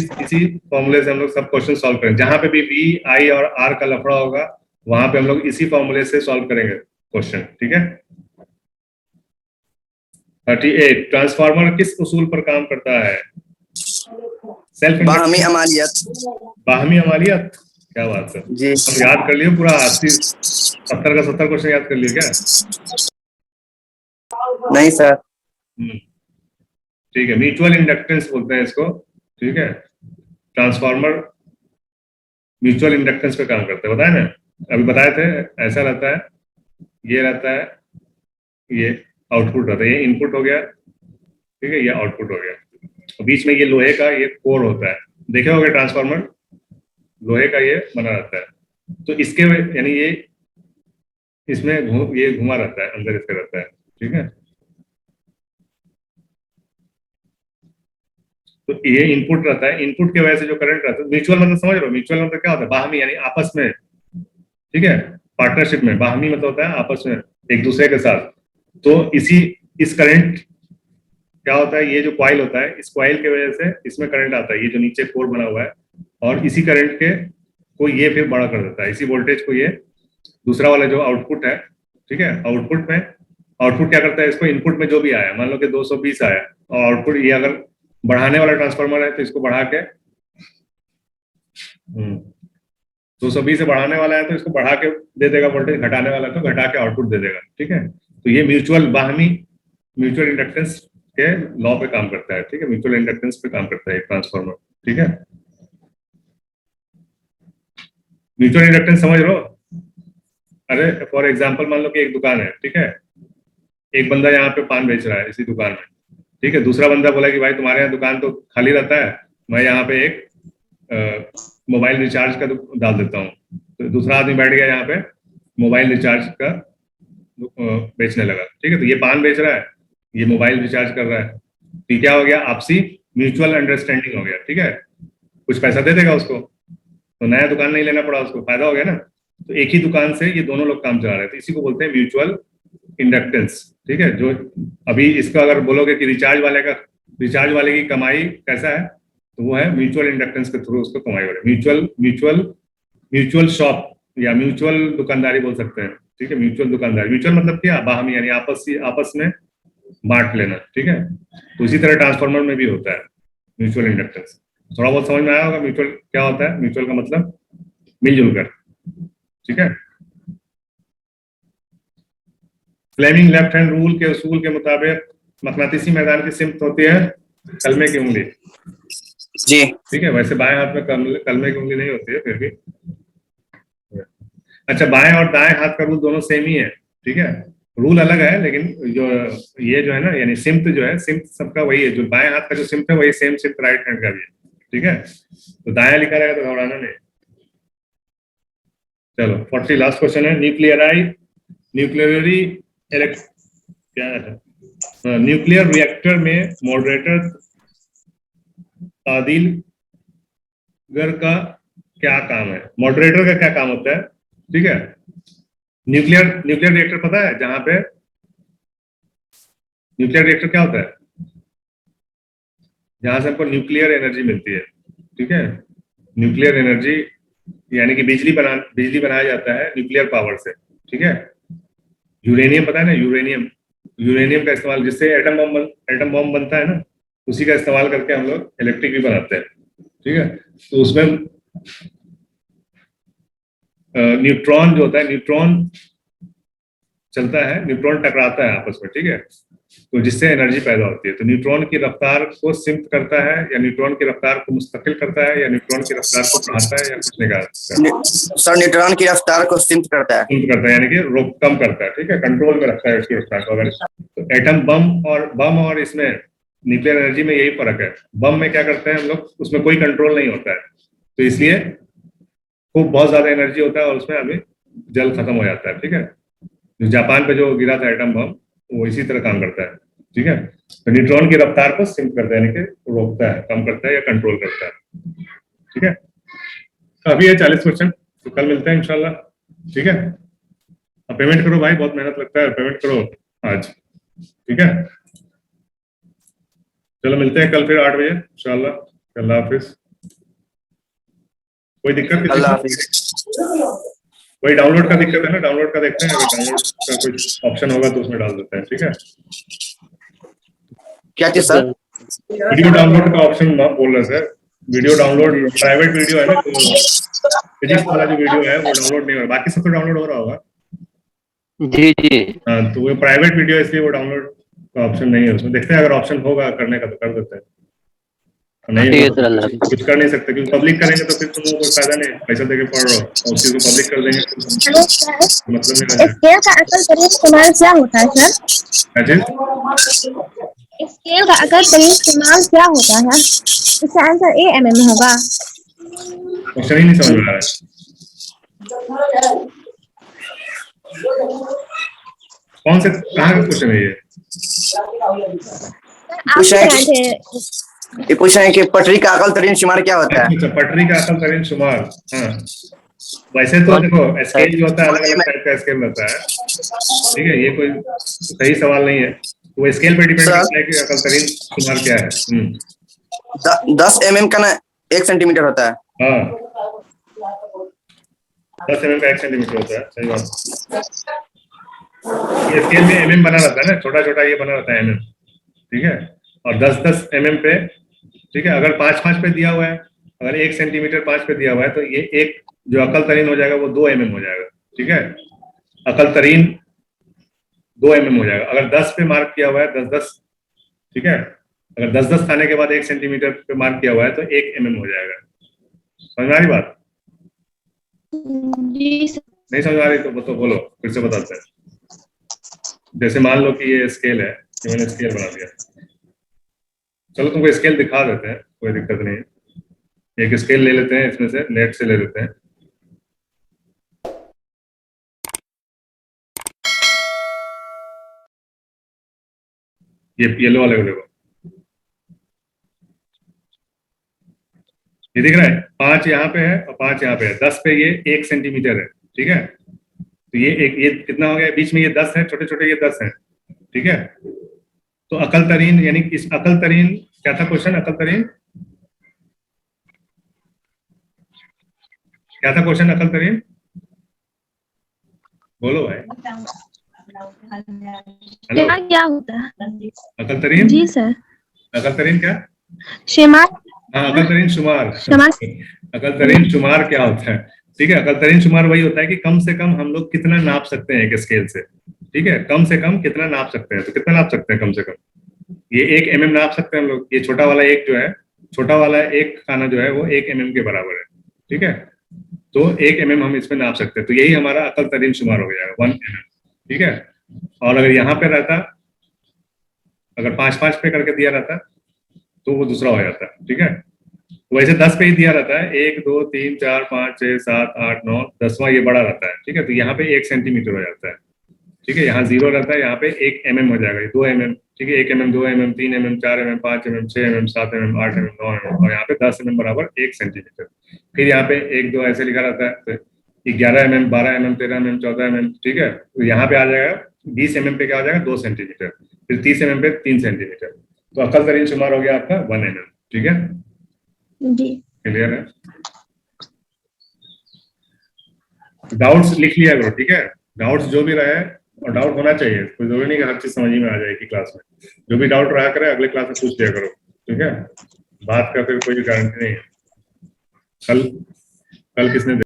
फॉर्मूले से हम लोग सब क्वेश्चन सॉल्व करेंगे। जहां पे भी V, I और R का लफड़ा होगा वहां पे हम लोग इसी फॉर्मूले से सॉल्व करेंगे क्वेश्चन, ठीक है। 38, ट्रांसफार्मर किस उसूल पर काम करता है? सेल्फ बाहमी अमालियत। बाहमी अमालियत, क्या बात है। जी हम याद कर लिए पूरा 80 70 का 70 क्वेश्चन याद कर लिए क्या? नहीं सर। ठीक है, म्यूचुअल इंडक्टेंस बोलते हैं इसको, ठीक है। ट्रांसफार्मर म्यूचुअल इंडक्टेंस पे काम करता है, बताया ना, अभी बताए थे। ऐसा रहता है, ये रहता है, ये आउटपुट रहता है, ये इनपुट हो गया, ठीक है, ये आउटपुट हो गया। और बीच में ये लोहे का ये कोर होता है, देखे होंगे ट्रांसफार्मर, लोहे का ये बना रहता है। तो इसके यानी ये इसमें ये घुमा रहता है, अंदर इसके रहता है, ठीक है। तो ये इनपुट रहता है, इनपुट की वजह से जो करंट रहता है, म्यूचुअल मतलब समझ रहे हो, म्यूचुअल मतलब क्या होता है? बाहमी, यानी आपस में, ठीक है, पार्टनरशिप में। बाहमी मतलब होता है आपस में, एक दूसरे के साथ। तो इस करंट क्या होता है, ये जो कॉइल होता है, इस कॉइल की वजह से इसमें करंट आता है, ये जो नीचे कोर बना हुआ है, और इसी करंट के को ये फिर बड़ा कर देता है, इसी वोल्टेज को ये दूसरा वाला जो आउटपुट है, ठीक है, आउटपुट क्या करता है, इसको इनपुट में जो भी आया, मान लो कि 220 आया, और आउटपुट ये अगर बढ़ाने वाला ट्रांसफार्मर है तो इसको बढ़ा के 220 से बढ़ाने वाला है तो इसको बढ़ा के दे देगा वोल्टेज, घटाने वाला है तो घटा के आउटपुट दे देगा, ठीक है। तो ये म्यूचुअल इंडक्टेंस के लॉ पे काम करता है, ठीक है, म्यूचुअल इंडक्टेंस पे काम करता है एक ट्रांसफार्मर, ठीक है। म्यूचुअल इंडक्टेंस समझ लो। अरे फॉर एग्जांपल मान लो कि एक दुकान है, ठीक है, एक बंदा यहाँ पे पान बेच रहा है इसी दुकान में, ठीक है। दूसरा बंदा बोला कि भाई तुम्हारे यहाँ दुकान तो खाली रहता है, मैं यहाँ पे एक मोबाइल रिचार्ज का डाल देता हूँ। तो दूसरा आदमी बैठ गया यहाँ पे मोबाइल रिचार्ज का बेचने लगा, ठीक है। तो ये पान बेच रहा है, ये मोबाइल रिचार्ज कर रहा है, तो क्या हो गया, आपसी म्यूचुअल अंडरस्टैंडिंग हो गया, ठीक है। कुछ पैसा दे देगा उसको, तो नया दुकान नहीं लेना पड़ा उसको, फायदा हो गया ना। तो एक ही दुकान से ये दोनों लोग काम चला रहे हैं, तो इसी को बोलते हैं म्यूचुअल इंडक्टेंस, ठीक है। जो अभी इसका अगर बोलोगे कि रिचार्ज वाले की कमाई कैसा है, तो वो है म्यूचुअल इंडक्टेंस के थ्रू उसको कमाई हो रही है। म्यूचुअल शॉप या म्यूचुअल दुकानदारी बोल सकते हैं, ठीक है। म्यूचुअल दुकानदारी, म्यूचुअल मतलब क्या, बाहमी, यानी आपस में बांट लेना, ठीक है। तो इसी तरह ट्रांसफार्मर में भी होता है म्यूचुअल इंडक्टेंस। थोड़ा बहुत समझ में आया होगा म्यूचुअल क्या होता है। म्यूचुअल का मतलब मिलजुल कर, ठीक है। फ्लेमिंग लेफ्ट हैंड रूल के उसूल के मुताबिक मकनातीसी मैदान की सिमत होती है कलमे की उंगली, जी ठीक है। वैसे बाएं हाथ में कलमे की उंगली नहीं होती है, फिर भी। अच्छा, बाएं और दाएं हाथ का रूल दोनों सेम ही है, ठीक है। रूल अलग है, लेकिन जो ये जो है ना, यानी सिमत जो है, सिमत सबका वही है। जो बाएं हाथ का जो सिमत है वही सेम सिमत राइट हैंड का भी है, ठीक है। तो दाया लिखा रहेगा तो घबराना नहीं। चलो 40 लास्ट क्वेश्चन है। न्यूक्लियर रिएक्टर में मॉडरेटर तादिल गर का क्या काम है? मॉडरेटर का क्या काम होता है, ठीक है। न्यूक्लियर रिएक्टर पता है, जहां पे न्यूक्लियर रिएक्टर क्या होता है, जहां से हमको न्यूक्लियर एनर्जी मिलती है, ठीक है। न्यूक्लियर एनर्जी यानी कि बिजली बनाया जाता है न्यूक्लियर पावर से, ठीक है। यूरेनियम पता है ना, यूरेनियम का इस्तेमाल, जिससे एटम बम बनता है ना, उसी का इस्तेमाल करके हम लोग इलेक्ट्रिक भी बनाते हैं, ठीक है। तो उसमें न्यूट्रॉन जो होता है, न्यूट्रॉन चलता है, न्यूट्रॉन टकराता है आपस में, ठीक है। तो जिससे एनर्जी पैदा होती है। तो न्यूट्रॉन की रफ्तार को सीमित करता है, या न्यूट्रॉन की रफ्तार को मुस्तकिल करता है, या न्यूट्रॉन की रफ्तार को बढ़ाता है, या कुछ नहीं करता। सर न्यूट्रॉन की रफ्तार को सीमित करता है, यानी कि कम करता है, ठीक है, कंट्रोल में रखता है उसकी रफ्तार को। अगर तो एटम बम और इसमें न्यूक्लियर एनर्जी में यही फर्क है। बम में क्या करते हैं हम लोग, उसमें कोई कंट्रोल नहीं होता है, तो इसलिए खूब बहुत ज्यादा एनर्जी होता है और उसमें अभी जल खत्म हो जाता है, ठीक है। जापान पे जो गिरा था एटम बम, वो इसी तरह काम करता है। ठीक है। तो न्यूट्रॉन की रफ्तार को सिम कर देने के रोकता है, कम करता है या कंट्रोल करता है। ठीक है, अभी है 40 क्वेश्चन, तो कल मिलते हैं इंशाल्लाह। ठीक है, अब पेमेंट करो भाई, बहुत मेहनत लगता है, पेमेंट करो आज। ठीक है, चलो मिलते हैं कल फिर 8 बजे इंशाल्लाह। अल्लाह हाफिज। कोई दिक्कत किसी अल्लाह को? हाफिज। कोई डाउनलोड का दिक्कत है ना, डाउनलोड का देखते हैं, अगर डाउनलोड का कुछ ऑप्शन होगा तो उसमें डाल देते हैं। ठीक है, क्या चीज सर? वीडियो डाउनलोड का ऑप्शन ना बोल रहे थे, वीडियो डाउनलोड प्राइवेट वीडियो है ना, तो फिजिक्स वाला जो वीडियो है वो डाउनलोड नहीं हो रहा, बाकी सब तो डाउनलोड हो रहा होगा। जी जी। हाँ, तो वो प्राइवेट वीडियो है, इसलिए वो डाउनलोड का ऑप्शन नहीं है उसमें। देखते हैं अगर ऑप्शन होगा करने का तो कर देते हैं, नहीं ठीक है होगा सर, अल्लाह तो कुछ कर नहीं सकते, क्योंकि पब्लिक करेंगे तो फिर तुम लोगों को कोई फायदा नहीं, पैसा देके पढ़ रहे हो और उस चीज को पब्लिक कर देंगे तो मतलब नहीं रहेगा। स्केल का अकल तरीन इस्तेमाल क्या होता है सर? क्या चीज? स्केल का अकल तरीन इस्तेमाल क्या होता है? इसका आंसर AMM होगा। क्वेश्चन ही नहीं समझ में आ रहा है। कौन से कहाँ का क्वेश्चन है ये? ये पूछ रहे हैं कि पटरी का अकल तरीन शुमार क्या होता है? अच्छा, पटरी का अकल तरीन शुमार। हाँ, वैसे तो देखो स्केल जो होता है अलग अलग टाइप का स्केल रहता है। ठीक है, ये कोई सही सवाल नहीं है, वो स्केल पे डिपेंड करता है कि अकल तरीन शुमार क्या है। 10 mm का ना 1 सेंटीमीटर होता है। हाँ, 10 mm का 1 सेंटीमीटर होता है, सही बात। ये स्केल में mm बना रहता है ना, छोटा छोटा ये बना रहता है mm। ठीक है, और 10-10 mm पे, ठीक है, अगर 5-5 पे दिया हुआ है, अगर 1 सेंटीमीटर 5 पे दिया हुआ है तो ये एक जो अकल तरीन हो जाएगा वो 2 mm हो जाएगा। ठीक है, अकल तरीन 2 mm हो जाएगा। अगर 10 पे मार्क किया हुआ है, 10-10, ठीक है, अगर 10-10 खाने के बाद 1 सेंटीमीटर पे मार्क किया हुआ है तो 1 mm हो जाएगा। समझ में आ रही बात? नहीं समझ आ रही तो बोलो, फिर से बताते हैं। जैसे मान लो कि ये स्केल है, मैंने स्केल बना दिया, चलो तुमको स्केल दिखा देते हैं, कोई दिक्कत नहीं है। एक स्केल ले लेते हैं, इसमें से नेट से ले लेते हैं। ये येलो वाले को देखो, ये दिख रहा है, 5 यहाँ पे है और 5 यहाँ पे है। 10 पे ये 1 सेंटीमीटर है। ठीक है, तो ये कितना हो गया, बीच में ये 10 है, छोटे छोटे ये 10 है। ठीक है, तो अकल तरीन यानी इस अकल तरीन क्या था क्वेश्चन? अकल तरीन क्या था क्वेश्चन? अकल तरीन बोलो भाई। हेलो, क्या होता है? अकल तरीन? जी सर। अकल तरीन क्या? शुमार। हाँ, अकल तरीन शुमार। शुमार। अकल तरीन शुमार क्या होता है? ठीक है, अकल तरीन शुमार वही होता है कि कम से कम हम लोग कितना नाप सकते हैं एक स्केल से। ठीक है, कम से कम कितना नाप सकते हैं, तो कितना नाप सकते हैं कम से कम? ये 1 mm नाप सकते हैं हम लोग। ये छोटा वाला एक जो है, छोटा वाला एक खाना जो है वो 1 mm के बराबर है। ठीक है, तो 1 mm हम इसमें नाप सकते हैं, तो यही हमारा अकल तरीन शुमार हो जाएगा, 1 mm। ठीक है, और अगर यहाँ पे रहता, अगर 5-5 पे करके दिया रहता तो वो दूसरा हो जाता है। ठीक है, तो वैसे 10 पे ही दिया रहता है, 1 2 3 4 5 6 7 8 9, 10वां ये बड़ा रहता है। ठीक है, तो यहाँ पे 1 सेंटीमीटर हो जाता है। ठीक है, यहाँ 0 रहता है, यहाँ पे 1 mm हो जाएगा, 2 mm। ठीक है, 1 mm 2 mm 3 mm 4 mm 5 mm 6 mm 7 mm 8 mm 9 mm, और यहाँ पे 10 mm बराबर 1 सेंटीमीटर। फिर यहाँ पे 1 2 ऐसे लिखा रहता है, तो 11 mm 12 mm 13 mm 14 mm। ठीक है, तो यहाँ पे आ जाएगा 20 mm पे क्या आ जाएगा, 2 सेंटीमीटर। फिर 30 mm पे 3 सेंटीमीटर। तो अकल तरीन शुमार हो गया आपका 1 mm। ठीक है, जी क्लियर है? डाउट्स लिख लिया करो। ठीक है, डाउट्स जो भी रहे, और डाउट होना चाहिए, कोई जरूरी नहीं कि हर चीज समझ में आ जाएगी क्लास में। जो भी डाउट रहा करे अगले क्लास में पूछ लिया करो। ठीक है, बात का फिर कोई गारंटी नहीं है। कल किसने